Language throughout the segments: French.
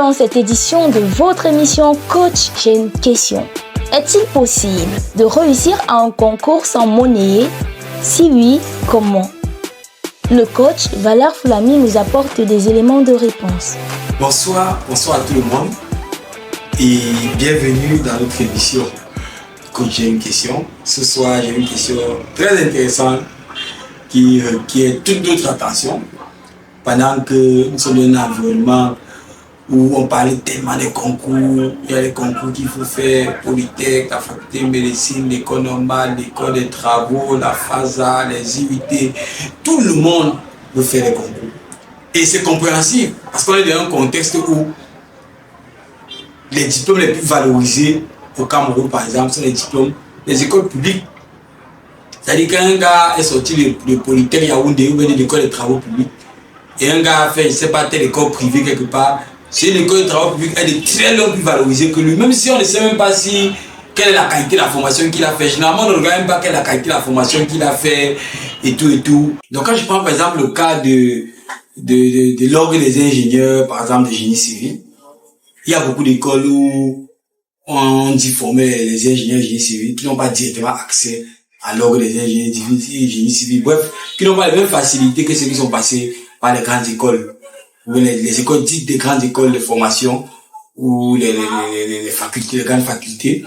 dans cette édition de votre émission Coach, j'ai une question. Est-il possible de réussir à un concours sans monnayer? Si oui, comment? Le coach Valère Foulami nous apporte des éléments de réponse. Bonsoir à tout le monde et bienvenue dans notre émission Coach, j'ai une question. Ce soir, j'ai une question très intéressante qui est toute notre attention pendant que nous sommes dans un environnement où on parle tellement des concours. Il y a les concours qu'il faut faire, Polytech, la faculté de médecine, l'école normale, l'école des travaux, la FASA, les IUT. Tout le monde veut faire les concours. Et c'est compréhensible parce qu'on est dans un contexte où les diplômes les plus valorisés au Cameroun, par exemple, sont les diplômes des écoles publiques. C'est-à-dire qu'un gars est sorti de Polytech Yaoundé ou de l'école des travaux publics et un gars a fait, je ne sais pas, telle école privée quelque part. C'est l'école de travaux publics, elle est très loin plus valorisée que lui. Même si on ne sait même pas quelle est la qualité de la formation qu'il a fait. Généralement, on ne regarde même pas quelle est la qualité de la formation qu'il a fait et tout et tout. Donc quand je prends par exemple le cas de l'ordre des ingénieurs, par exemple de génie civil, il y a beaucoup d'écoles où on dit former les ingénieurs génie civil qui n'ont pas directement accès à l'ordre des ingénieurs génie civil. Bref, qui n'ont pas les mêmes facilités que ceux qui sont passés par les grandes écoles. Ou les écoles dites des grandes écoles de formation ou les facultés, les grandes facultés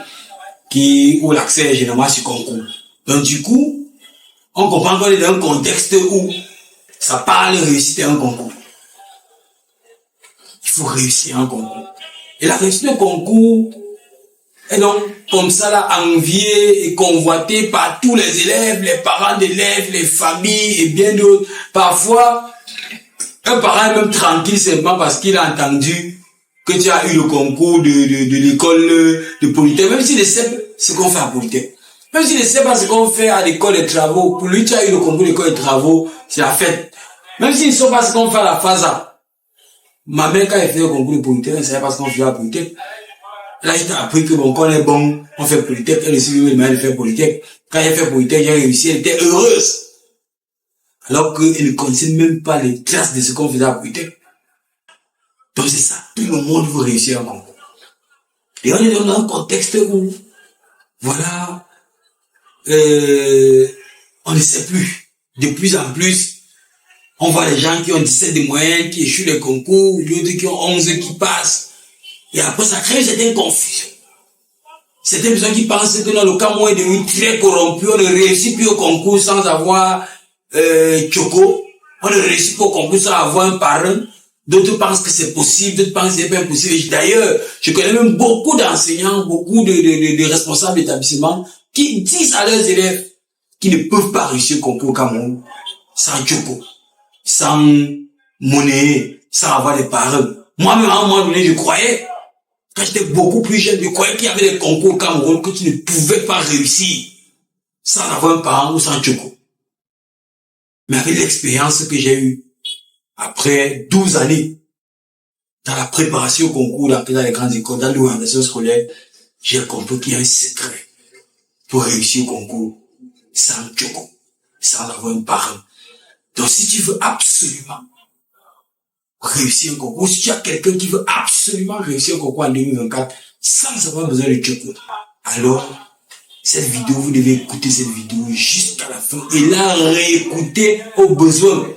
où l'accès est généralement sur concours. Donc du coup, on comprend qu'on est dans un contexte où ça parle de réussite à un concours. Il faut réussir un concours. Et la réussite d'un concours est donc comme ça là enviée et convoitée par tous les élèves, les parents d'élèves, les familles et bien d'autres. Parfois, un parent est même tranquille simplement parce qu'il a entendu que tu as eu le concours de l'école de Polytech, même s'il ne sait pas ce qu'on fait à Polytech. Même s'il ne sait pas ce qu'on fait à l'école des travaux, pour lui tu as eu le concours de l'école des travaux, c'est la fête. Même s'il ne sait pas ce qu'on fait à la FASA. Ma mère, quand elle fait le concours de Polytech, elle ne savait pas ce qu'on fait à Polytech. Là, je t'ai appris que bon, quand on est bon, on fait Polytech, elle aussi veut le moyen de faire Polytech. Quand elle fait Polytech, j'ai réussi, elle était heureuse. Alors qu'elle ne connaissait même pas les traces de ce qu'on faisait à Polytech. Donc c'est ça, tout le monde veut réussir un concours. Et on est dans un contexte où, voilà, on ne sait plus. De plus en plus, on voit les gens qui ont 17 de moyenne, qui échouent les concours, d'autres qui ont 11 qui passent. Et après, ça crée une certaine confusion. Certaines personnes qui pensent que dans le Cameroun est devenu très corrompu, on ne réussit plus au concours sans avoir Choco. On ne réussit pas au concours sans avoir un parrain. D'autres pensent que c'est possible, d'autres pensent que c'est pas impossible. D'ailleurs, je connais même beaucoup d'enseignants, beaucoup de responsables d'établissements qui disent à leurs élèves qu'ils ne peuvent pas réussir le concours au Cameroun sans Choco, sans monnaie, sans avoir des parrains. Moi-même, à un moment donné, je croyais, quand j'étais beaucoup plus jeune, je croyais qu'il y avait des concours au Cameroun que tu ne pouvais pas réussir sans avoir un parent ou sans Choco. Mais avec l'expérience que j'ai eue, après 12 années, dans la préparation au concours, dans les grandes écoles, dans l'orientation scolaire, j'ai compris qu'il y a un secret pour réussir au concours sans Choco, sans avoir un parent. Donc si tu veux absolument réussir un concours, si tu as quelqu'un qui veut absolument réussir un concours en 2024 sans avoir besoin de Choco, alors cette vidéo, vous devez écouter cette vidéo jusqu'à la fin et la réécouter au besoin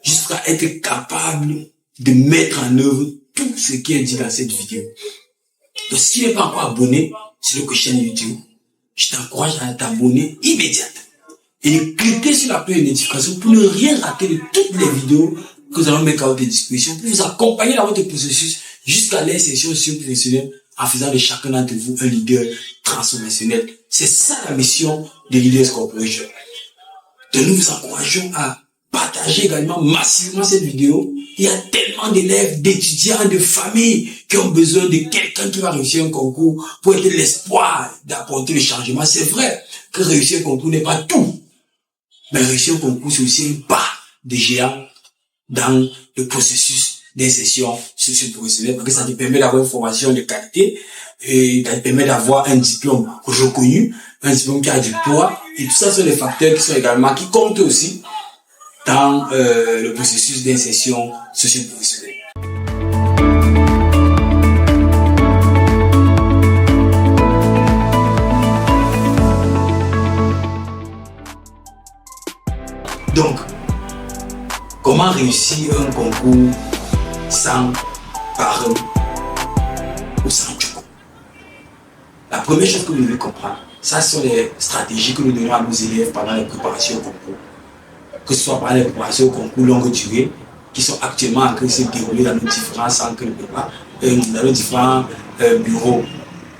jusqu'à être capable de mettre en œuvre tout ce qui est dit dans cette vidéo. Donc si tu n'es pas encore abonné sur notre chaîne YouTube, je t'encourage à t'abonner immédiatement et de cliquer sur la petite notification pour ne rien rater de toutes les vidéos que nous allons mettre à votre disposition pour vous accompagner dans votre processus jusqu'à l'insertion socio-professionnelle en faisant de chacun d'entre vous un leader transformationnel. C'est ça la mission de Leaders Corporation. Donc nous vous encourageons à partager également massivement cette vidéo. Il y a tellement d'élèves, d'étudiants, de familles qui ont besoin de quelqu'un qui va réussir un concours pour être l'espoir d'apporter le changement. C'est vrai que réussir un concours n'est pas tout. Mais réussir un concours, c'est aussi un pas de géant dans le processus d'insertion socio-professionnelle parce que ça te permet d'avoir une formation de qualité et ça te permet d'avoir un diplôme reconnu, un diplôme qui a du poids et tout ça sont des facteurs qui comptent aussi dans le processus d'insertion socio-professionnelle. comment réussir un concours sans parrain ou sans Tchoko. La première chose que vous devez comprendre, ça sont les stratégies que nous donnons à nos élèves pendant les préparations au concours. Que ce soit pendant les préparations au concours longue durée, qui sont actuellement en train de se dérouler dans nos différents centres de prépa, dans nos différents bureaux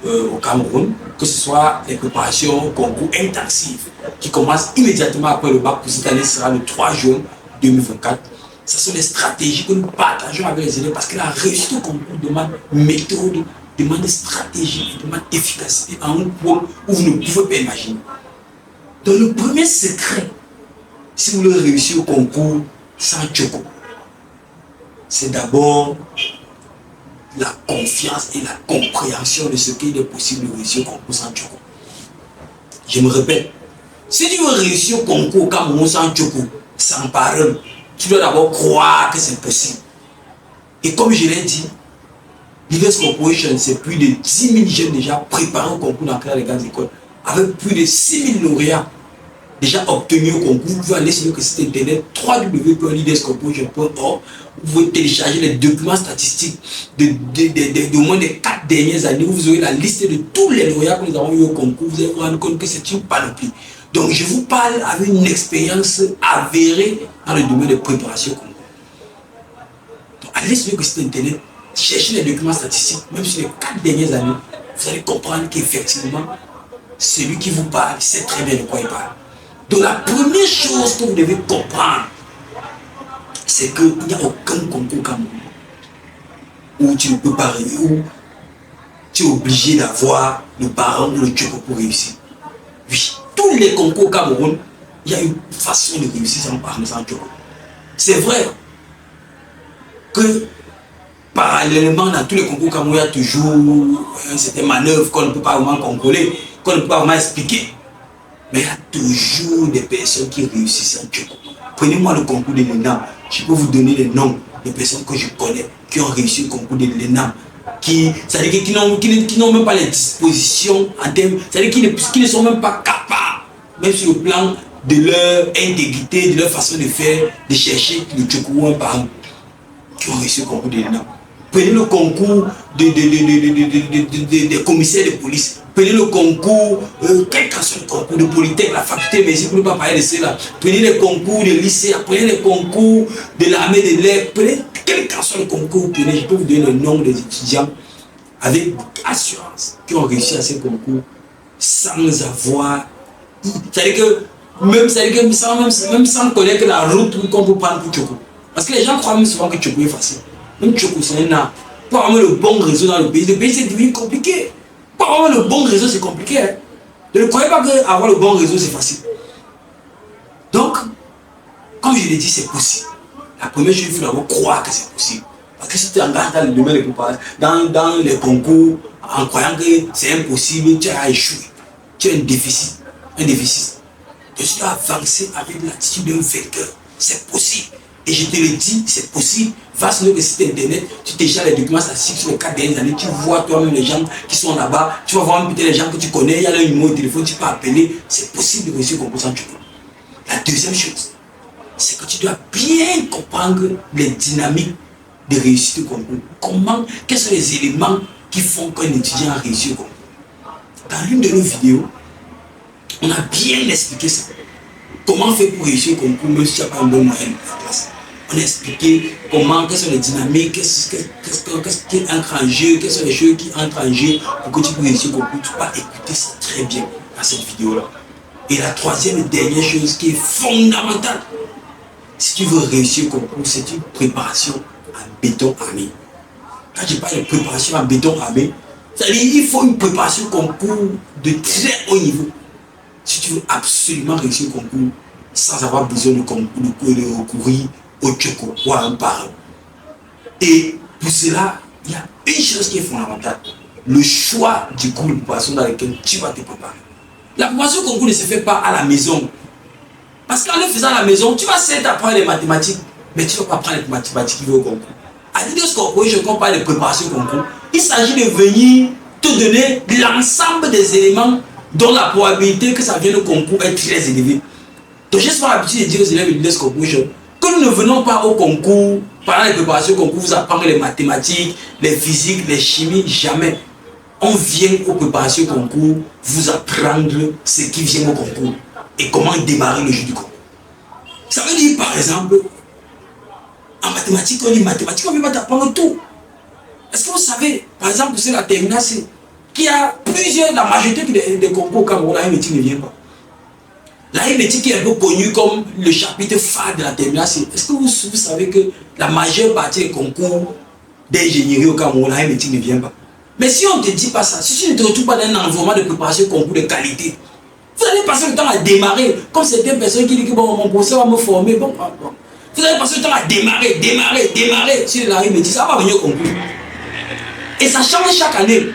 au Cameroun, que ce soit les préparations au concours intensives, qui commencent immédiatement après le bac, pour cette année sera le 3 juin 2024. Ce sont des stratégies que nous partageons avec les élèves parce que la réussite au concours demande méthode, demande stratégie, demande efficacité à un point où vous ne pouvez pas imaginer. Donc le premier secret, si vous voulez réussir au concours sans Tchoko, c'est d'abord la confiance et la compréhension de ce qu'il est possible de réussir au concours sans Tchoko. Je me répète, si tu veux réussir au concours au Cameroun sans Tchoko, sans parrain, tu dois d'abord croire que c'est possible. Et comme je l'ai dit, Leaders Corporation, c'est plus de 10 000 jeunes déjà préparés au concours dans les grandes écoles, avec plus de 6 000 lauréats déjà obtenus au concours. Vous pouvez aller sur le site internet www.leaderscorporation.org. Vous pouvez télécharger les documents statistiques de moins des 4 dernières années. Vous aurez la liste de tous les lauréats que nous avons eu au concours. Vous allez vous rendre compte que c'est une panoplie. Donc je vous parle avec une expérience avérée dans le domaine de préparation au concours. Donc allez sur le site internet, cherchez les documents statistiques, même sur les 4 dernières années. Vous allez comprendre qu'effectivement, celui qui vous parle sait très bien de quoi il parle. Donc la première chose que vous devez comprendre, c'est qu'il n'y a aucun concours Cameroun où tu ne peux pas réussir, où tu es obligé d'avoir le parent ou le Tchoko pour réussir. Oui, tous les concours au Cameroun, il y a une façon de réussir sans parent, sans Tchoko. C'est vrai que parallèlement dans tous les concours Cameroun, il y a toujours certaines manœuvres qu'on ne peut pas vraiment contrôler, qu'on ne peut pas vraiment expliquer. Mais il y a toujours des personnes qui réussissent en Tchoko. Prenez-moi le concours de l'ENAM. Je peux vous donner les noms des personnes que je connais qui ont réussi le concours de l'ENAM. C'est-à-dire qui n'ont même pas les dispositions en termes. C'est-à-dire qui ne sont même pas capables, même sur le plan de leur intégrité, de leur façon de faire, de chercher le Tchoko ou un parent, qui ont réussi le concours de l'ENAM. Prenez le concours des commissaires de police. Prenez le concours, quel que soit le concours de Polytech, la faculté de médecine, pour ne pas parler de cela. Prenez les concours de lycée, prenez les concours de l'armée de l'air, prenez quel que soit le concours, prenez, je peux vous donner le nom des étudiants avec assurance qui ont réussi à ces concours sans avoir. C'est-à-dire que même sans connaître la route qu'on peut prendre pour Tchoko. Parce que les gens croient même souvent que Tchoko est facile. Même Tchoko, c'est un art. Pour avoir le bon réseau dans le pays c'est devenu compliqué. Pour avoir le bon réseau, c'est compliqué. Hein? Ne croyez pas qu'avoir le bon réseau, c'est facile. Donc, comme je l'ai dit, c'est possible. La première chose, il faut d'abord croire que c'est possible. Parce que si tu engages dans le domaine des préparations, dans les concours, en croyant que c'est impossible, tu as échoué. Tu as un déficit. Donc, tu dois avancer avec l'attitude d'un vainqueur. C'est possible. Et je te le dis, c'est possible. Va sur le site internet, tu télécharges les documents statistiques sur les 4 dernières années, tu vois toi-même les gens qui sont là-bas, tu vas voir peut-être les gens que tu connais, il y a leur numéro de téléphone, tu peux appeler. C'est possible de réussir au concours sans Tchoko. La deuxième chose, c'est que tu dois bien comprendre les dynamiques de réussite au concours. Quels sont les éléments qui font qu'un étudiant a réussi au concours? Dans l'une de nos vidéos, on a bien expliqué ça. Comment faire pour réussir au concours même si tu n'as pas un bon moyen de la classe? On a expliqué quelles sont les dynamiques, qu'est-ce qui entre en jeu, quelles sont les choses qui entrent en jeu pour que tu puisses réussir au concours. Tu vas écouter ça très bien dans cette vidéo-là. Et la troisième et dernière chose qui est fondamentale, si tu veux réussir au concours, c'est une préparation en béton armé. Quand je parle de préparation en béton armé, c'est-à-dire qu'il faut une préparation au concours de très haut niveau. Si tu veux absolument réussir au concours sans avoir besoin de recourir au Tchoko ou à un parent. Et pour cela, il y a une chose qui est fondamentale. Le choix du cours de préparation dans lequel tu vas te préparer. La préparation au concours ne se fait pas à la maison. Parce qu'en le faisant à la maison, tu vas certes apprendre les mathématiques, mais tu ne vas pas apprendre les mathématiques qui vont au concours. À Leaders Corporation, quand on parle de préparation au concours, il s'agit de venir te donner l'ensemble des éléments dont la probabilité que ça vienne au concours est très élevée. Donc j'ai souvent l'habitude de dire aux élèves de Leaders Corporation que nous ne venons pas au concours, pendant les préparations au concours, vous apprendre les mathématiques, les physiques, les chimies, jamais. On vient aux préparations au concours, vous apprendre ce qui vient au concours et comment démarrer le jeu du concours. Ça veut dire, par exemple, en mathématiques, on dit mathématiques, on ne peut pas t'apprendre tout. Est-ce que vous savez, par exemple, c'est la terminale C, qu'il y a plusieurs, la majorité des concours au Cameroun, la MIT ne vient pas. La MIT qui est un peu connue comme le chapitre phare de la terminale C. Est-ce que vous savez que la majeure partie des concours d'ingénierie au Cameroun, la MIT ne vient pas? Mais si on ne te dit pas ça, si tu ne te retrouves pas dans un environnement de préparation concours de qualité, vous allez passer le temps à démarrer, comme certaines personnes qui disent que bon, mon professeur va me former. Bon. Vous allez passer le temps à démarrer. Si la MIT, ça va venir au concours. Et ça change chaque année.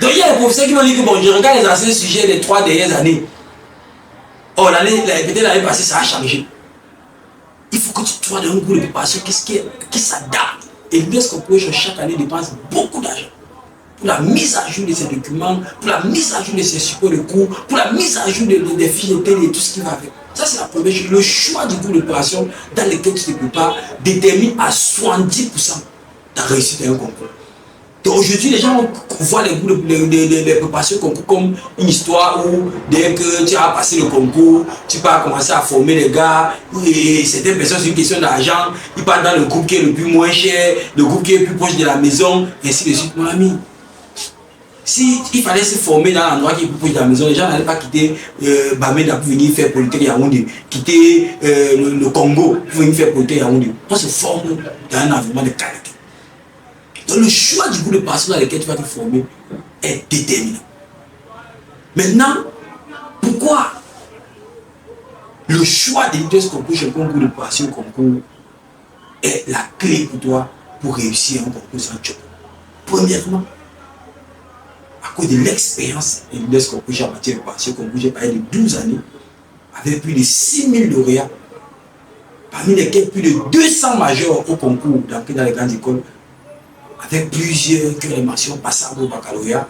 Donc il y a des professeurs qui vont dire que bon, je regarde les anciens sujets des 3 dernières années. Oh, peut-être l'année passée, ça a changé. Il faut que tu trouves dans un cours de préparation qui s'adapte. Et l'UNESCO Corporation chaque année dépense beaucoup d'argent pour la mise à jour de ces documents, pour la mise à jour de ces supports de cours, pour la mise à jour des fiches de télé et tout ce qui va avec. Ça, c'est la première chose. Le choix du cours de préparation dans lequel tu te prépares détermine à 70% ta réussite à un concours. Donc aujourd'hui, les gens voient les cours de préparation concours comme une histoire où dès que tu as passé le concours, tu vas commencer à former les gars, et certaines personnes, c'est une question d'argent, ils partent dans le groupe qui est le plus moins cher, le groupe qui est le plus proche de la maison, et ainsi de suite. Mon ami, si il fallait se former dans l'endroit qui est plus proche de la maison, les gens n'allaient pas quitter Bamenda pour venir faire Polytechnique Yaoundé, quitter le Congo pour venir faire Polytechnique Yaoundé. On se forme dans un environnement de qualité. Donc le choix du cours de préparation dans lequel tu vas te former est déterminant. Maintenant, pourquoi le choix des leaders corporation comme cours de préparation au concours est la clé pour toi pour réussir un concours sans job? Premièrement, à cause de l'expérience des leaders corporation en matière de préparation au concours, j'ai parlé de 12 années, avec plus de 6000 lauréats, parmi lesquels plus de 200 majors au concours dans les grandes écoles, avec plusieurs qui ont des mentions passables au baccalauréat.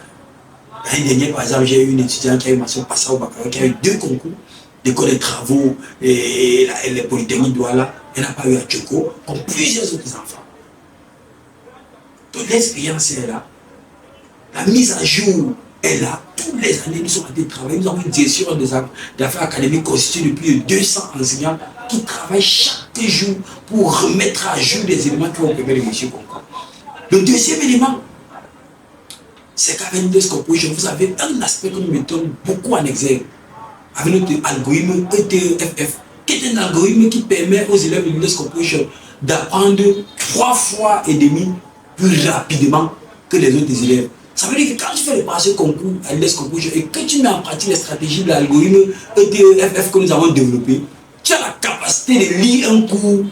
L'année dernière, par exemple, j'ai eu une étudiante qui a eu une mention passable au baccalauréat, qui a eu 2 concours d'école des travaux et les Polytechniques Douala. Elle n'a pas eu à Tchoko, comme plusieurs autres enfants. Donc l'expérience est là. La mise à jour est là. Toutes les années, nous sommes en train de travailler. Nous avons une direction des affaires académiques constituée depuis 200 enseignants qui travaillent chaque jour pour remettre à jour les éléments qui vont permettre de réussir le concours. Le deuxième élément, c'est qu'avec l'UNESCO Corporation, vous avez un aspect que nous mettons beaucoup en exergue avec notre algorithme ETFF, qui est un algorithme qui permet aux élèves de l'UNESCO Corporation d'apprendre 3 fois et demi plus rapidement que les autres élèves. Ça veut dire que quand tu fais le passé concours à l'UNESCO Corporation et que tu mets en pratique les stratégies de l'algorithme ETFF que nous avons développé, tu as la capacité de lire un cours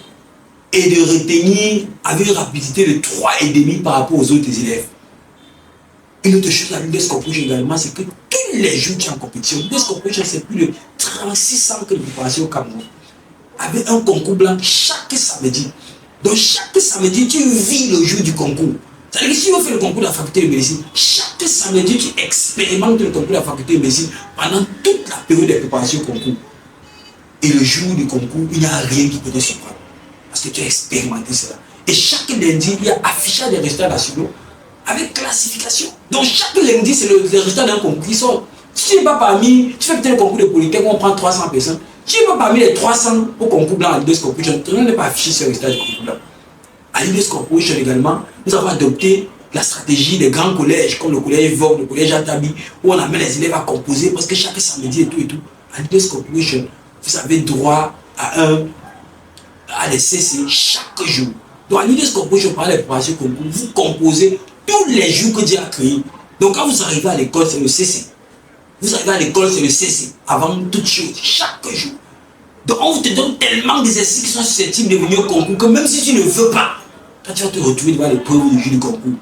et de retenir avec une rapidité de 3,5 par rapport aux autres élèves. Une autre chose à l'UNESCO Corporation également, c'est que tous les jours tu es en compétition. L'UNESCO Corporation, c'est plus de 36 centres de préparation au Cameroun, avec un concours blanc chaque samedi. Donc chaque samedi, tu vis le jour du concours. C'est-à-dire que si on fait le concours de la faculté de médecine, chaque samedi, tu expérimentes le concours de la faculté de médecine pendant toute la période de préparation au concours. Et le jour du concours, il n'y a rien qui peut te surprendre. Parce que tu as expérimenté cela. Et chaque lundi, il y a affichage des résultats nationaux avec classification. Donc chaque lundi, c'est le résultat d'un concours qui sort. Si tu n'es pas parmi, tu fais peut-être le concours de Polytechnique, on prend 300 personnes. Si tu n'es pas parmi les 300 au concours blanc à l'UNESCO Corporation, tu n'es pas affiché sur le résultat du concours blanc. À l'UNESCO Corporation également, nous avons adopté la stratégie des grands collèges, comme le collège Vogue, le collège Atabi, où on amène les élèves à composer, parce que chaque samedi et tout. À l'UNESCO Corporation, vous avez droit à des CC chaque jour. Donc à l'UNESCO Corporation, par les préparations concours, vous composez tous les jours que Dieu a créé. Donc quand vous arrivez à l'école, c'est le CC. Vous arrivez à l'école, c'est le CC, avant toute chose, chaque jour. Donc on te donne tellement d'exercices qui sont susceptibles de venir au concours que même si tu ne veux pas, quand tu vas te retrouver devant l'épreuve du jour du concours,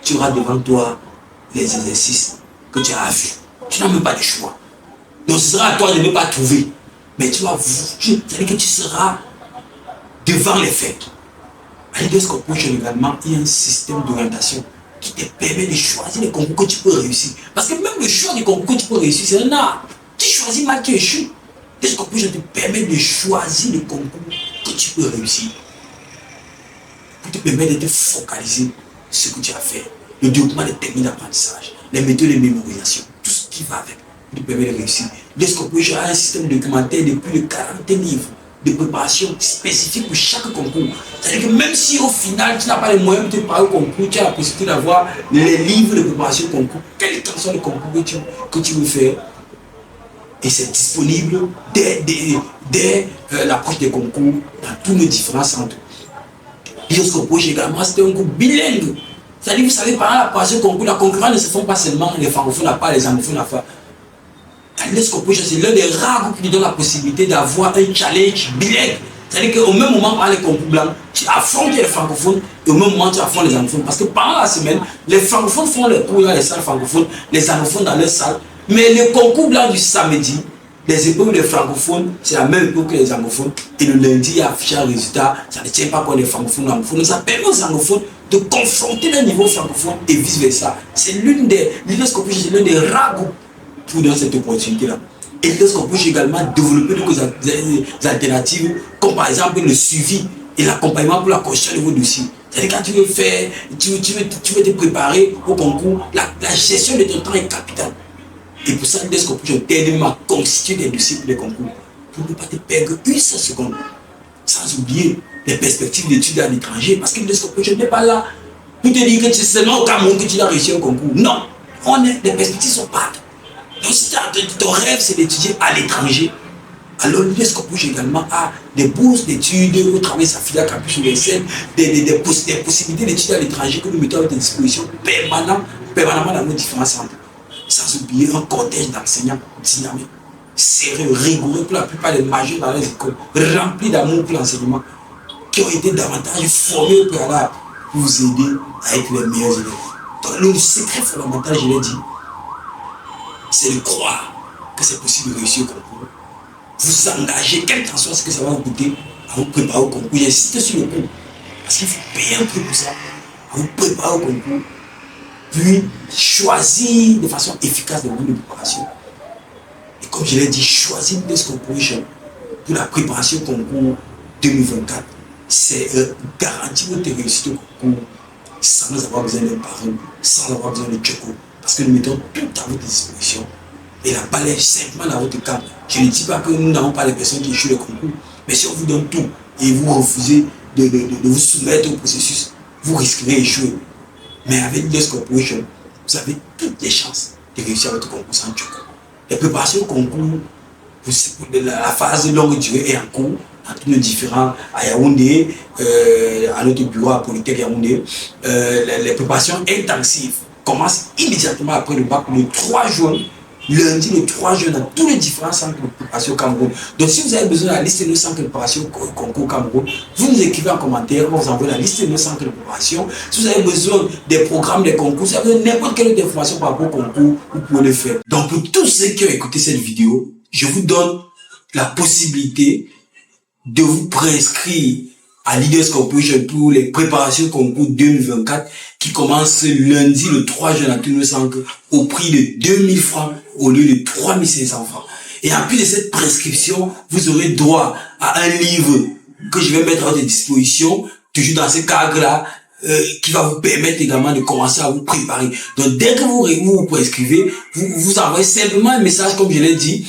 tu auras devant toi les exercices que tu as vus. Tu n'as même pas de choix. Donc ce sera à toi de ne pas trouver. Mais tu vas, c'est-à-dire que tu seras devant les faits. À l'UNESCO Corporation également, il y a un système d'orientation qui te permet de choisir les concours que tu peux réussir. Parce que même le choix des concours que tu peux réussir, c'est un art. Tu choisis mal, tu échoues. L'UNESCO Corporation te permet de choisir les concours que tu peux réussir. Pour te permettre de te focaliser sur ce que tu as fait. Le développement des techniques d'apprentissage, les méthodes de mémorisation, tout ce qui va avec, pour te permettre de réussir. L'escopage a un système documentaire de plus de 40 livres de préparation spécifique pour chaque concours. C'est-à-dire que même si au final tu n'as pas les moyens de te préparer au concours, tu as la possibilité d'avoir les livres de préparation au concours, quel que soit le concours que tu veux faire. Et c'est disponible dès l'approche des concours dans tous nos différents centres. L'escopage également, c'est un groupe bilingue. C'est-à-dire, vous savez, pendant la préparation au concours, la concurrence ne se font pas seulement les francophones à part, les anglophones à part. L'escopage, c'est l'un des rares groupes qui donne la possibilité d'avoir un challenge bilingue. C'est-à-dire qu'au même moment, pendant les concours blancs, tu affrontes les francophones et au même moment, tu affrontes les anglophones. Parce que pendant la semaine, les francophones font les cours dans les salles francophones, les anglophones dans leurs salles. Mais le concours blanc du samedi, les épreuves des francophones, c'est la même époque que les anglophones. Et le lundi, il y a affiché un résultat. Ça ne tient pas pour les francophones ou les anglophones. Ça permet aux anglophones de confronter le niveau francophone et vice-versa. C'est l'escopage, c'est l'un des rares groupes pour donner cette opportunité-là. Et l'escopage également développer des alternatives, comme par exemple le suivi et l'accompagnement pour la construction de vos dossiers. C'est-à-dire quand tu veux faire, tu veux te préparer au concours, la gestion de ton temps est capitale. Et pour ça, l'escopage t'aide à constituer des dossiers pour les concours. Pour ne pas te perdre une seule seconde. Sans oublier les perspectives d'études à l'étranger. Parce que l'escopage n'est pas là pour te dire que c'est seulement au Cameroun que tu dois réussir au concours. Non, les perspectives sont partout. Donc si ton rêve c'est d'étudier à l'étranger, alors l'escopage également a des bourses d'études, vous travaillez sa filière campus universel, des possibilités d'études à l'étranger que nous mettons à votre disposition permanemment dans nos différents centres. Sans oublier un cortège d'enseignants dynamiques, sérieux, rigoureux pour la plupart des majeurs dans les écoles, remplis d'amour pour l'enseignement, qui ont été davantage formés au préalable pour vous aider à être les meilleurs élèves. Donc le secret fondamental, je l'ai dit, c'est de croire que c'est possible de réussir au concours. Vous engagez, quel que soit ce que ça va vous coûter, à vous préparer au concours. J'insiste sur le cours. Parce qu'il faut payer un prix pour ça. À vous préparer au concours. Puis choisir de façon efficace le mode de préparation. Et comme je l'ai dit, choisir l'escopage pour la préparation au concours 2024. C'est garantir votre réussite au concours sans avoir besoin d'un parent, sans avoir besoin de Tchoko. Parce que nous mettons tout à votre disposition. Et la balle est simplement dans votre camp. Je ne dis pas que nous n'avons pas les personnes qui échouent le concours. Mais si on vous donne tout et vous refusez de vous soumettre au processus, vous risquerez d'échouer. Mais avec l'escopage, vous avez toutes les chances de réussir votre concours sans Tchoko. Les préparations au concours, la phase longue durée est en cours. Dans tous nos différents à Yaoundé, à notre bureau à Polytech Yaoundé. Les préparations intensives commence immédiatement après le bac le 3 juin, lundi le 3 juin dans tous les différents centres de préparation au Cameroun. Donc si vous avez besoin de la liste de nos centres de préparation au concours au Cameroun, vous nous écrivez en commentaire, on vous envoie la liste de nos centres de préparation. Si vous avez besoin des programmes, des concours, si vous avez besoin de n'importe quelle autre information par rapport au concours, vous pouvez le faire. Donc pour tous ceux qui ont écouté cette vidéo, je vous donne la possibilité de vous préinscrire à Leaders Corporation pour les préparations concours 2024 qui commence lundi le 3 juin à tous nos centres au prix de 2000 francs au lieu de 3500 francs. Et en plus de cette prescription, vous aurez droit à un livre que je vais mettre à votre disposition, toujours dans ce cadre-là, qui va vous permettre également de commencer à vous préparer. Donc dès que vous prescrivez, vous envoyez simplement un message comme je l'ai dit,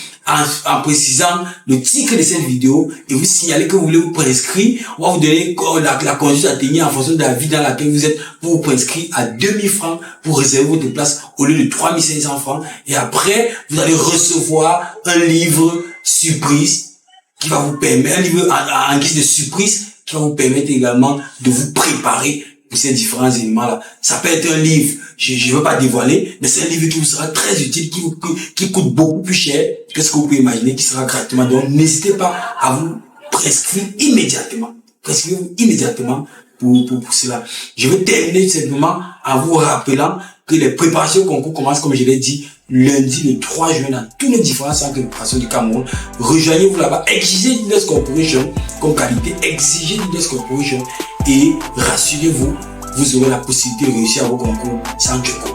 en précisant le titre de cette vidéo et vous signalez que vous voulez vous prescrire. On va vous donner la conduite à tenir en fonction de la vie dans laquelle vous êtes pour vous prescrire à 2000 francs pour réserver votre place au lieu de 3500 francs. Et après, vous allez recevoir un livre surprise qui va vous permettre, un livre en guise de surprise qui va vous permettre également de vous préparer pour ces différents éléments-là. Ça peut être un livre, je ne veux pas dévoiler, mais c'est un livre qui vous sera très utile, qui coûte beaucoup plus cher que ce que vous pouvez imaginer, qui sera gratuitement. Donc, n'hésitez pas à vous prescrire immédiatement. Prescrivez-vous immédiatement pour cela. Je vais terminer simplement en vous rappelant que les préparations au concours commencent, comme je l'ai dit, lundi le 3 juin dans tous les différents centres de préparation du Cameroun. Rejoignez-vous là-bas, exigez Leaders Corporation comme qualité, exigez Leaders Corporation et rassurez-vous, vous aurez la possibilité de réussir à vos concours sans Tchoko.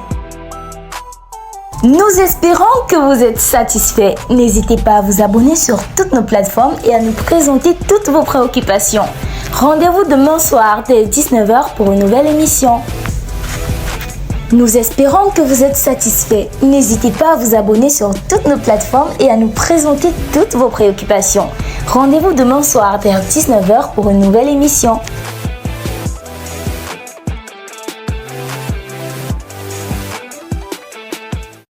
Nous espérons que vous êtes satisfaits. N'hésitez pas à vous abonner sur toutes nos plateformes et à nous présenter toutes vos préoccupations. Rendez-vous demain soir dès 19h pour une nouvelle émission. Nous espérons que vous êtes satisfaits. N'hésitez pas à vous abonner sur toutes nos plateformes et à nous présenter toutes vos préoccupations. Rendez-vous demain soir vers 19h pour une nouvelle émission.